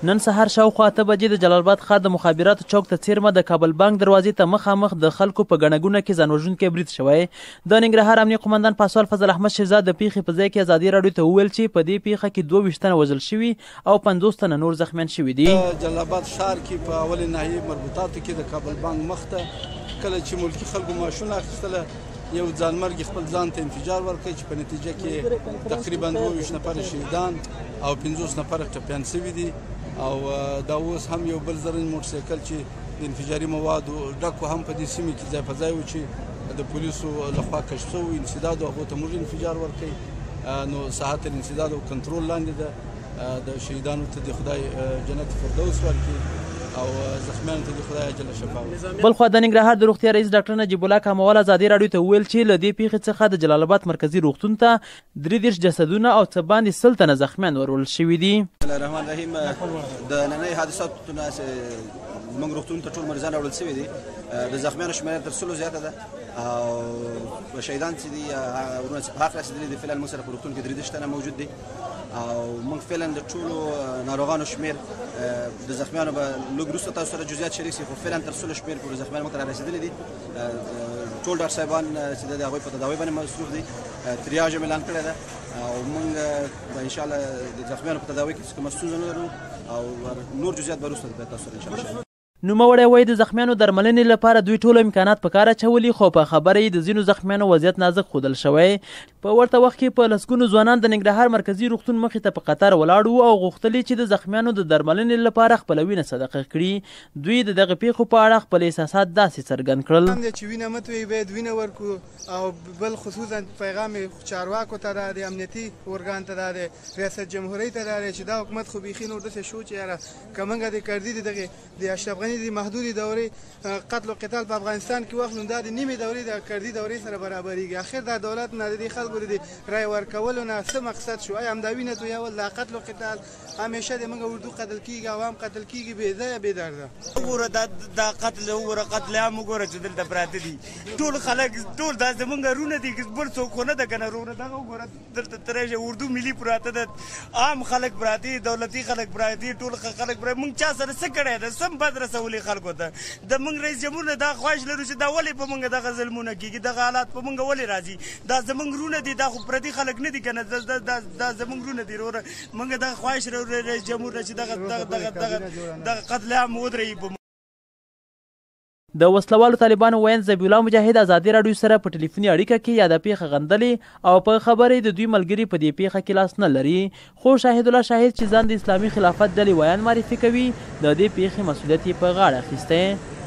نن سهار شاوخوا 8 بجې د جلال آباد ښار د مخابراتو چوک ته څیرمه د کابل بانک دروازې ته مخامخ د خلکو په ګڼه ګوڼه کې ځانوژونکی برید شوی. د ننګرهار امنیه قومندان پاسوال فضل احمد شیرزاد د پیښې په ځای کې ازادي راډیو ته وویل چې په دې پیښه کې 22 تنه وژل شوي او 50 تنه نور زخمیان شوي دي. جلال آباد ښار کې په اولې ناحیې مربوطاتو کې د کابل بانک مخ ته کله چې ملکي خلکو معاشونه اخیستله یو ځانمرګي خپل ځان ته انفجار ورکړی چې په نتیجه کې تقریبا 22 نفر شهیدان او 50 نفر ټپیان شوي دي. او دا اوس هم یو بل زرین موټرسایکل چې د انفجاري موادو ډکو هم په دې سیمې کې ځای په ځای و چې د پولیسو لخوا کشف شوی انسداد او هغو ته موږ انفجار ورکوي. نو ساحت الانسداد او کنټرول لاندې ده. د شهیدانو ته د خدای جنت فردوس ورکړي او زخمیانو ته د خدای جل شفا ورکړي. بل خوا د ننګرهار د روغتیا رئیس ډاکټر نجیب الله کاموال ازادي راډیو ته وویل چې له دې پیښې څخه د جلال آباد مرکزي روغتون ته 33 جسدونه او څه باندې 100 تنه زخمیان ورول شوي دي. بسم الله الرحمن الرحیم. د نننۍ حادثاتو نه زموږ روغتون ته ټول مریضان راوړل شوي دي. د زخمیانو شمېر تر 100 زیاته ده او شهیدان چې دي ورونه چې په حق رسېدلي دي فعلا موږ سره په روغتون کې 33 تنه موجود دي او موږ فعلا د ټولو ناروغانو شمېر د زخمیانو به لږ وروسته تاسو سره جزئیات شریک شي خو فعلا تر 100 شمېر پورې زخمیان موږ ته رارسېدلي دي. ټول ډاکټر صاحبان چې د هغوی په تداوي باندې مصروف دي تریاژ یې اعلان کړی ده او موږ به انشاءالله د زخمیانو په تداوي کې کومه ستونزه نه لرو او نور جزئیات به وروسته به تاسو سره انشاءالله. نوموړی وایي د زخمیانو درملنې لپاره دوی ټول امکانات په کار اچولي خو په خبره یې د ځینو زخمیانو وضعیت نازک ښودل شوی. په ورته وخت کې په لسګونو ځوانان د ننګرهار مرکزي روغتون مخې ته په قطار ولاړ وو او غوښتل چې د زخمیانو د درملنې لپاره خپله وینه صدقه کړي. دوی د دغه پیښو په اړه خپل احساسات داسې څرګند کړل چې وینه مه تویوي باید وینه ورکړو او بل خصوصا پیغام چارواکو ته دا د امنیتي ارګان ته دا د ریاست جمهوریت ته دا چې دا حکومت خو بیخي نور داسې شو چې یاره که موږ د کردي د اشرف غني د محدودې دورې قتل او قتال په افغانستان کې واخلو دا د نیمې دورې د کردي دورې سره برابرېږي. اخر دا دولت نه د خلکو د رای ورکولو نه څه مقصد شو؟ آیا همدا وینه تویول دا قتل او قتال همیشه د موږ اردو قتل کېږي عوام قتل کېږي بې ځایه بې درده. وګوره دا قتل وګوره قتل عام وګوره چې دلته پراته دي ټول خلک ټول دا زموږ رونه دي بل څوک خو نه ده که نه رونه دغه وګوره دلته ترېږه اردو ملي پراته ده عام خلک پراته دي دولتي خلک پراته دي ټول خلک پراته. موږ چا سره څه کړی ده سم بد رسولي خلکو ته د موږ رئیس جمهور نه دا خواهش لرو چې دا ولې په موږ دغه ظلمونه کېږي دغه حالات په موږ ولې راځي دا زموږ رونه دي دا خو پردي خلک نه دي که نه دا زموږ رونه دي وروره موږ دغه خواهش لرو رئیس جمهور نه چې دغه قتل عام ودرېږي. د وسلوالو طالبانو ویاند ذبیح الله مجاهد ازادي راډیو سره په ټلیفوني اړیکه کې یاده پیښه غندلې او په خبرې د دوی ملګري په دې پیښه کې لاس نه لري. خو شاهد الله شاهد چې ځان د اسلامي خلافت ډلې ویاند معرفي کوي د دې پیښې مسؤلیت یې په غاړه اخیستی.